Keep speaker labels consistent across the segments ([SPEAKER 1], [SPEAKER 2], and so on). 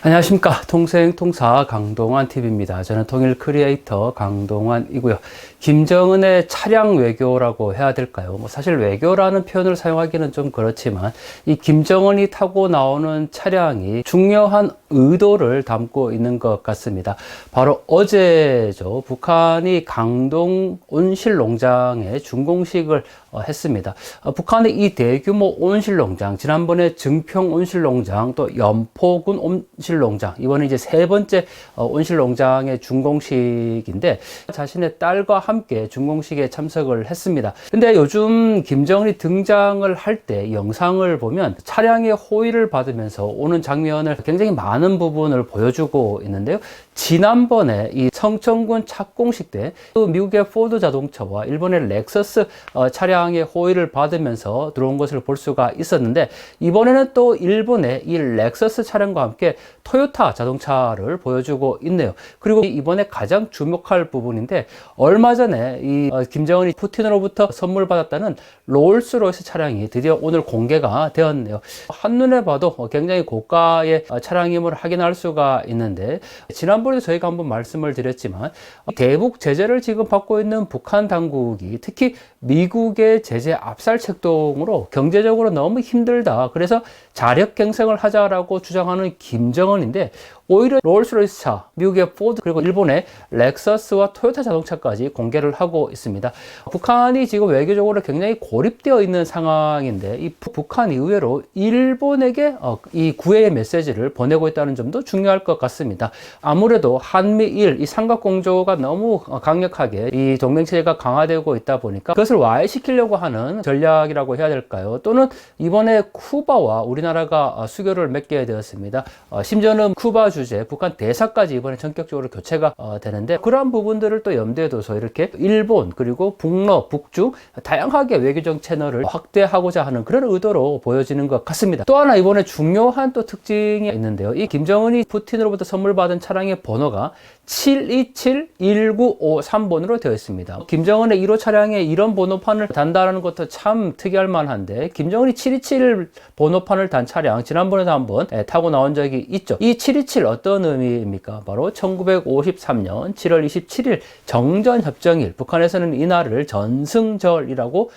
[SPEAKER 1] 안녕하십니까. 통생통사 강동환TV입니다. 저는 통일 크리에이터 강동환이고요. 김정은의 차량 외교라고 해야 될까요? 사실 외교라는 표현을 사용하기는 좀 그렇지만 이 김정은이 타고 나오는 차량이 중요한 의도를 담고 있는 것 같습니다. 바로 어제죠. 북한이 강동 온실농장에 준공식을 했습니다. 북한의 이 대규모 온실농장, 지난번에 증평 온실농장, 또 연포군 온실농장, 이번에 이제 세 번째 온실농장의 준공식인데 자신의 딸과 함께 준공식에 참석을 했습니다. 근데 요즘 김정은이 등장을 할 때 영상을 보면 차량의 호의를 받으면서 오는 장면을 굉장히 많은 부분을 보여주고 있는데요. 지난번에 이 성천군 착공식 때 또 미국의 포드 자동차와 일본의 렉서스 차량의 호의를 받으면서 들어온 것을 볼 수가 있었는데, 이번에는 또 일본의 이 렉서스 차량과 함께 토요타 자동차를 보여주고 있네요. 그리고 이번에 가장 주목할 부분인데, 얼마 전에 이 김정은이 푸틴으로부터 선물 받았다는 롤스로이스 차량이 드디어 오늘 공개가 되었네요. 한눈에 봐도 굉장히 고가의 차량임을 확인할 수가 있는데, 지난번에 저희가 한번 말씀을 드렸지만 대북 제재를 지금 받고 있는 북한 당국이 특히 미국의 제재 압살 책동으로 경제적으로 너무 힘들다, 그래서 자력갱생을 하자라고 주장하는 김정은인데, 오히려 롤스로이스 차, 미국의 포드, 그리고 일본의 렉서스와 토요타 자동차까지 공개를 하고 있습니다. 북한이 지금 외교적으로 굉장히 고립되어 있는 상황인데, 이 북한이 의외로 일본에게 이 구애의 메시지를 보내고 있다는 점도 중요할 것 같습니다. 아무래도 한미일 이 삼각공조가 너무 강력하게 이 동맹체제가 강화되고 있다 보니까 그것을 와해시키려고 하는 전략이라고 해야 될까요? 또는 이번에 쿠바와 우리나라가 수교를 맺게 되었습니다. 심지어는 쿠바 주재, 북한 대사까지 이번에 전격적으로 교체가 되는데, 그러한 부분들을 또 염두에 둬서 이렇게 일본 그리고 북러, 북중 다양하게 외교적 채널을 확대하고자 하는 그런 의도로 보여지는 것 같습니다. 또 하나 이번에 중요한 또 특징이 있는데요. 이 김정은이 푸틴으로부터 선물 받은 차량의 번호가 727-1953번으로 되어 있습니다. 김정은의 1호 차량에 이런 번호판을 단다는 것도 참 특이할 만한데, 김정은이 727 번호판을 단 차량 지난번에도 한번 타고 나온 적이 있죠. 이 727 어떤 의미입니까? 바로 1953년 7월 27일 정전협정일, 북한에서는 이날을 전승절이라고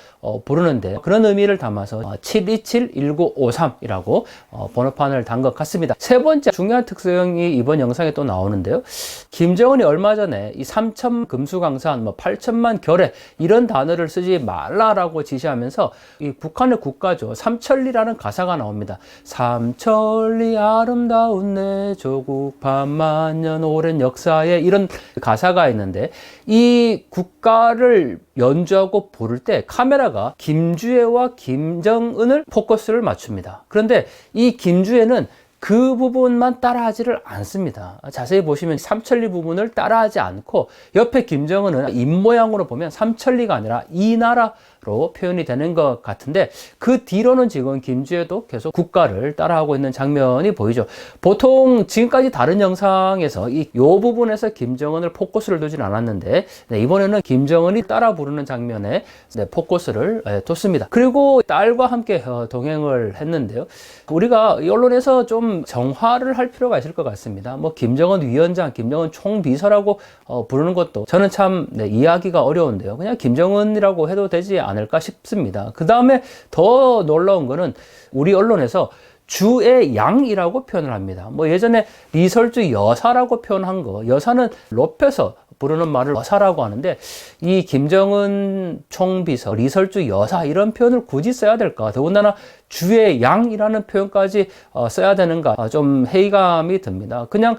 [SPEAKER 1] 부르는데, 그런 의미를 담아서 727-1953이라고 번호판을 단 것 같습니다. 세 번째 중요한 특성이 이번 영상에 또 나오는데요. 김정은이 얼마 전에 이 3천 금수강산, 8천만 결의 이런 단어를 쓰지 말라라고 지시하면서 이 북한의 국가죠, 삼천리라는 가사가 나옵니다. 삼천리 아름다운 내 조국 반만년 오랜 역사에, 이런 가사가 있는데, 이 국가를 연주하고 부를 때 카메라가 김주애와 김정은을 포커스를 맞춥니다. 그런데 이 김주애는 그 부분만 따라하지를 않습니다. 자세히 보시면 삼천리 부분을 따라하지 않고, 옆에 김정은은 입모양으로 보면 삼천리가 아니라 이 나라로 표현이 되는 것 같은데, 그 뒤로는 지금 김주애도 계속 국가를 따라하고 있는 장면이 보이죠. 보통 지금까지 다른 영상에서 이 부분에서 김정은을 포커스를 두진 않았는데, 이번에는 김정은이 따라 부르는 장면에 포커스를 뒀습니다. 그리고 딸과 함께 동행을 했는데요. 우리가 언론에서 좀 정화를 할 필요가 있을 것 같습니다. 김정은 위원장, 김정은 총비서라고 부르는 것도 저는 참 이해하기가 어려운데요. 그냥 김정은이라고 해도 되지 않을까 싶습니다. 그 다음에 더 놀라운 거는 우리 언론에서 주의 양이라고 표현을 합니다. 예전에 리설주 여사라고 표현한 거, 여사는 높여서 부르는 말을 여사라고 하는데, 이 김정은 총비서, 리설주 여사 이런 표현을 굳이 써야 될까? 더군다나 주의 양이라는 표현까지 써야 되는가? 좀 회의감이 듭니다. 그냥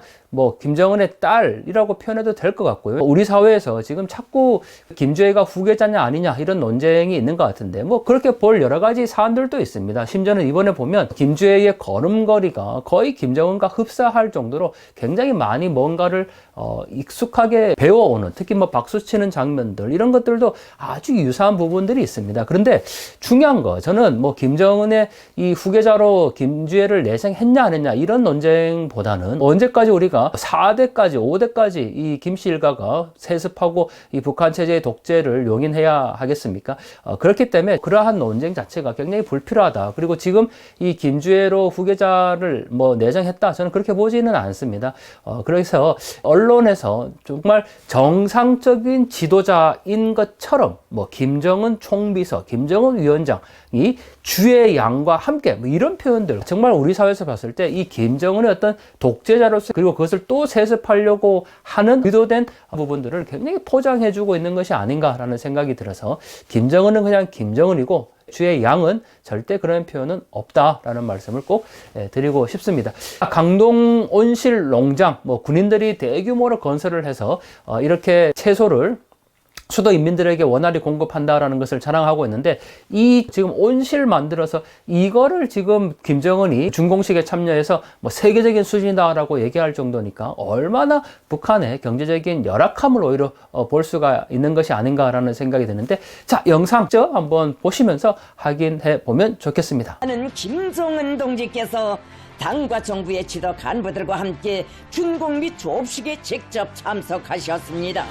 [SPEAKER 1] 김정은의 딸이라고 표현해도 될 것 같고요. 우리 사회에서 지금 자꾸 김주애가 후계자냐 아니냐 이런 논쟁이 있는 것 같은데, 그렇게 볼 여러 가지 사안들도 있습니다. 심지어는 이번에 보면 김주애의 걸음걸이가 거의 김정은과 흡사할 정도로 굉장히 많이 뭔가를 익숙하게 배워오는, 특히 박수치는 장면들, 이런 것들도 아주 유사한 부분들이 있습니다. 그런데 중요한 거, 저는 김정은의 때문에 이 후계자로 김주애를 내생했냐 안 했냐 이런 논쟁보다는 언제까지 우리가 4대까지 5대까지 이 김씨 일가가 세습하고 이 북한 체제의 독재를 용인해야 하겠습니까? 그렇기 때문에 그러한 논쟁 자체가 굉장히 불필요하다. 그리고 지금 이 김주애로 후계자를 뭐 내정했다, 저는 그렇게 보지는 않습니다. 그래서 언론에서 정말 정상적인 지도자인 것처럼 뭐 김정은 총비서, 김정은 위원장이 주의 양과 함께 뭐 이런 표현들, 정말 우리 사회에서 봤을 때 이 김정은의 어떤 독재자로서 그리고 그것을 또 세습하려고 하는 의도된 부분들을 굉장히 포장해주고 있는 것이 아닌가라는 생각이 들어서 김정은은 그냥 김정은이고 주의 양은 절대 그런 표현은 없다라는 말씀을 꼭 드리고 싶습니다. 강동 온실 농장, 뭐 군인들이 대규모로 건설을 해서 이렇게 채소를 수도 인민들에게 원활히 공급한다라는 것을 자랑하고 있는데, 이 지금 온실 만들어서 이거를 지금 김정은이 준공식에 참여해서 뭐 세계적인 수준이다라고 얘기할 정도니까 얼마나 북한의 경제적인 열악함을 오히려 볼 수가 있는 것이 아닌가라는 생각이 드는데, 자, 영상 한번 보시면서 확인해 보면 좋겠습니다.
[SPEAKER 2] 나는 김정은 동지께서 당과 정부의 지도 간부들과 함께 준공 및 조업식에 직접 참석하셨습니다.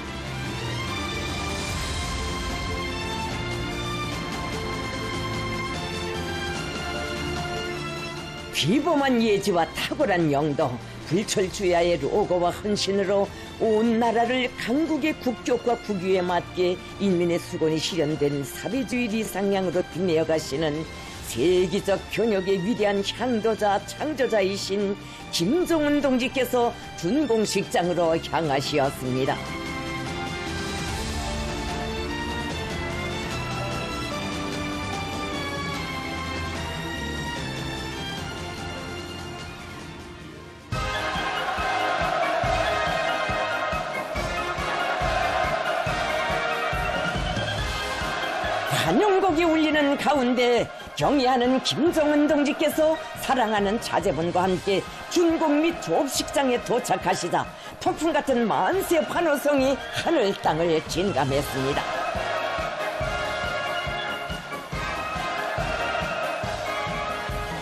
[SPEAKER 2] 비범한 예지와 탁월한 영도, 불철주야의 로고와 헌신으로 온 나라를 강국의 국격과 국위에 맞게 인민의 수건이 실현된 사회주의 리상향으로 빛내어 가시는 세계적 경역의 위대한 향도자, 창조자이신 김정은 동지께서 준공식장으로 향하시었습니다. 환영곡이 울리는 가운데 경의하는 김정은 동지께서 사랑하는 자제분과 함께 준공 및 조업식장에 도착하시자 폭풍 같은 만세 환호성이 하늘 땅을 진감했습니다.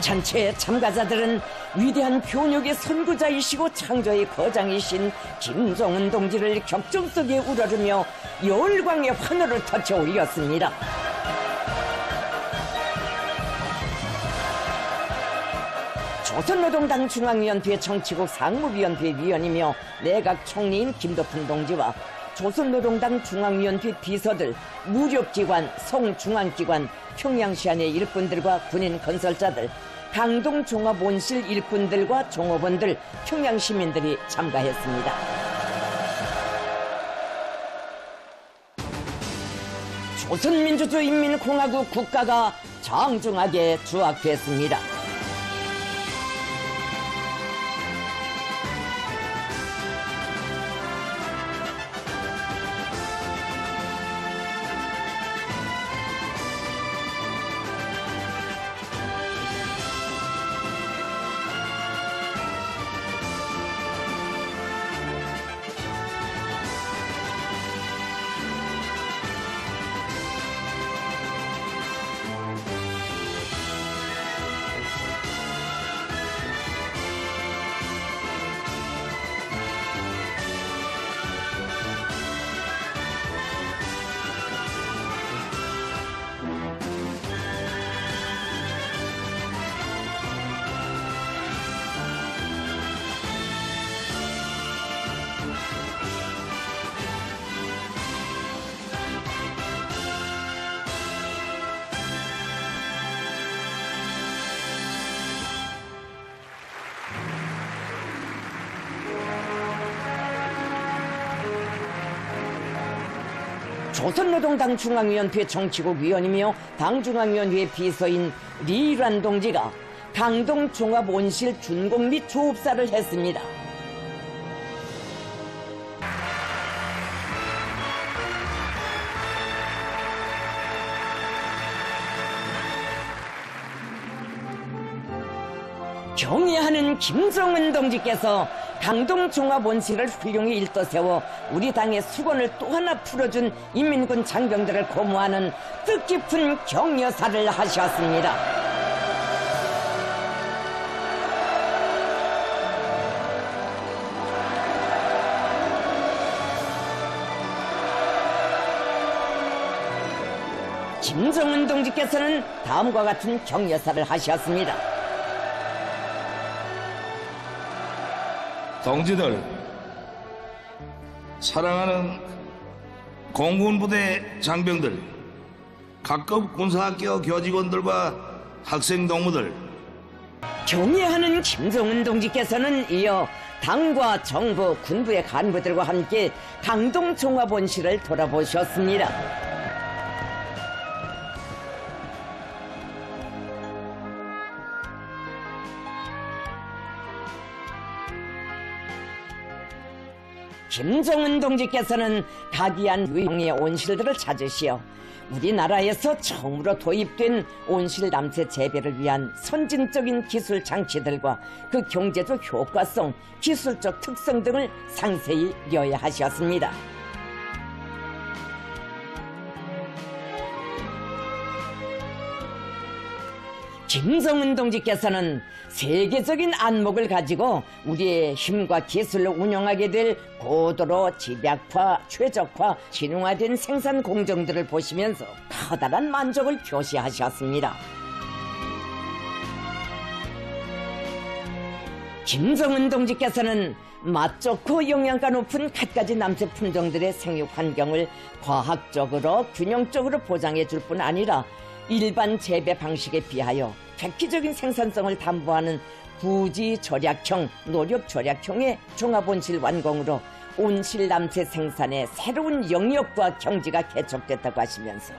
[SPEAKER 2] 전체 참가자들은 위대한 교육의 선구자이시고 창조의 거장이신 김정은 동지를 격정 속에 우러르며 열광의 환호를 터쳐 올렸습니다. 조선노동당 중앙위원회 정치국 상무위원회 위원이며 내각 총리인 김덕훈 동지와 조선노동당 중앙위원회 비서들, 무력기관, 성중앙기관, 평양시안의 일꾼들과 군인 건설자들, 강동종합온실 일꾼들과 종업원들, 평양시민들이 참가했습니다. 조선민주주의인민공화국 국가가 정중하게 주악됐습니다. 조선노동당 중앙위원회 정치국 위원이며 당중앙위원회 비서인 리란 동지가 강동종합온실 준공 및 조업사를 했습니다. 경의하는 김정은 동지께서 강동종합온실을 훌륭히 일떠세워 우리 당의 수건을 또 하나 풀어준 인민군 장병들을 고무하는 뜻깊은 격려사를 하셨습니다. 김정은 동지께서는 다음과 같은 격려사를 하셨습니다.
[SPEAKER 3] 동지들, 사랑하는 공군부대 장병들, 각급 군사학교 교직원들과 학생 동무들,
[SPEAKER 2] 경애하는 김정은 동지께서는 이어 당과 정부, 군부의 간부들과 함께 강동 종합원시를 돌아보셨습니다. 김정은 동지께서는 각이한 유형의 온실들을 찾으시어 우리나라에서 처음으로 도입된 온실 남새 재배를 위한 선진적인 기술 장치들과 그 경제적 효과성, 기술적 특성 등을 상세히 려야하셨습니다. 김정은 동지께서는 세계적인 안목을 가지고 우리의 힘과 기술로 운영하게 될 고도로 집약화, 최적화, 진흥화된 생산 공정들을 보시면서 커다란 만족을 표시하셨습니다. 김정은 동지께서는 맛 좋고 영양가 높은 갖가지 남새 품종들의 생육 환경을 과학적으로 균형적으로 보장해 줄 뿐 아니라 일반 재배 방식에 비하여 획기적인 생산성을 담보하는 부지 절약형, 노력 절약형의 종합온실 완공으로 온실 남새 생산의 새로운 영역과 경지가 개척됐다고 하시면서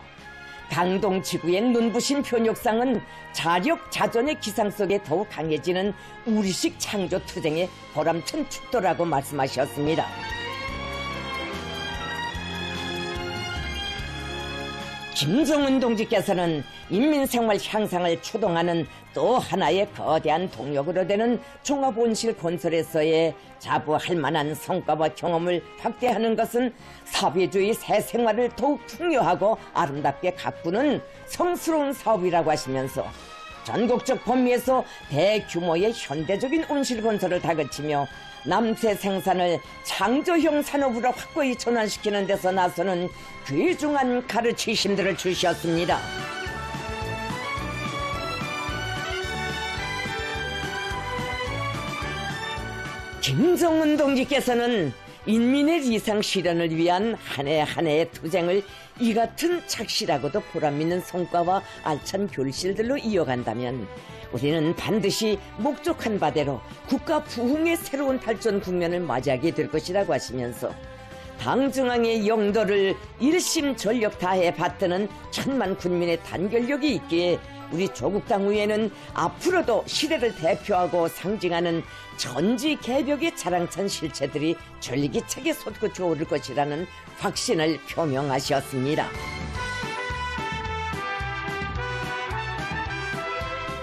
[SPEAKER 2] 강동 지구의 눈부신 표육상은 자력 자존의 기상 속에 더욱 강해지는 우리식 창조 투쟁의 보람찬 축도라고 말씀하셨습니다. 김정은 동지께서는 인민생활 향상을 추동하는 또 하나의 거대한 동력으로 되는 종합온실 건설에서의 자부할 만한 성과와 경험을 확대하는 것은 사회주의 새 생활을 더욱 풍요하고 아름답게 가꾸는 성스러운 사업이라고 하시면서 전국적 범위에서 대규모의 현대적인 온실 건설을 다그치며 남새 생산을 창조형 산업으로 확고히 전환시키는 데서 나서는 귀중한 가르치심들을 주셨습니다. 김정은 동지께서는 인민의 리상 실현을 위한 한 해 한 해의 투쟁을 이 같은 착실하고도 보람있는 성과와 알찬 결실들로 이어간다면 우리는 반드시 목적한 바대로 국가 부흥의 새로운 발전 국면을 맞이하게 될 것이라고 하시면서 당중앙의 영도를 일심전력 다해 받드는 천만 군민의 단결력이 있기에 우리 조국 당후에는 앞으로도 시대를 대표하고 상징하는 전지개벽의 자랑찬 실체들이 절기차게 솟구쳐 오를 것이라는 확신을 표명하셨습니다.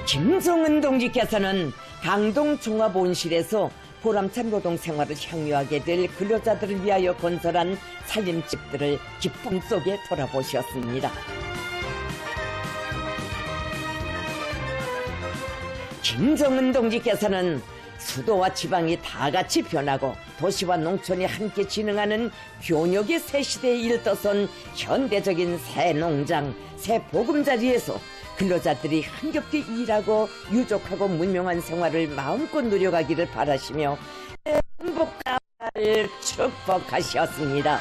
[SPEAKER 2] 김정은 동지께서는 강동 종합온실에서 보람찬 노동 생활을 향유하게 될 근로자들을 위하여 건설한 살림집들을 기쁨 속에 돌아보셨습니다. 김정은 동지께서는 수도와 지방이 다 같이 변하고 도시와 농촌이 함께 진흥하는 변혁의 새 시대에 일떠선 현대적인 새 농장, 새 보금자리에서 근로자들이 흥겹게 일하고 유족하고 문명한 생활을 마음껏 누려가기를 바라시며 행복감을 축복하셨습니다.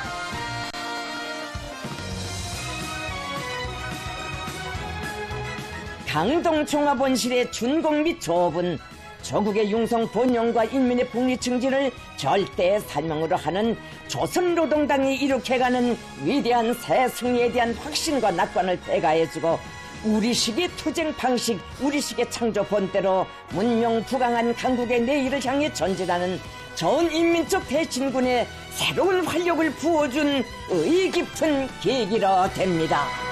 [SPEAKER 2] 강동 종합원실의 준공 및 조업은 조국의 융성 번영과 인민의 복리 증진을 절대 사명으로 하는 조선노동당이 이룩해가는 위대한 새 승리에 대한 확신과 낙관을 배가해주고 우리식의 투쟁 방식, 우리식의 창조 본대로 문명 부강한 강국의 내일을 향해 전진하는 전 인민적 대진군의 새로운 활력을 부어준 의의 깊은 계기로 됩니다.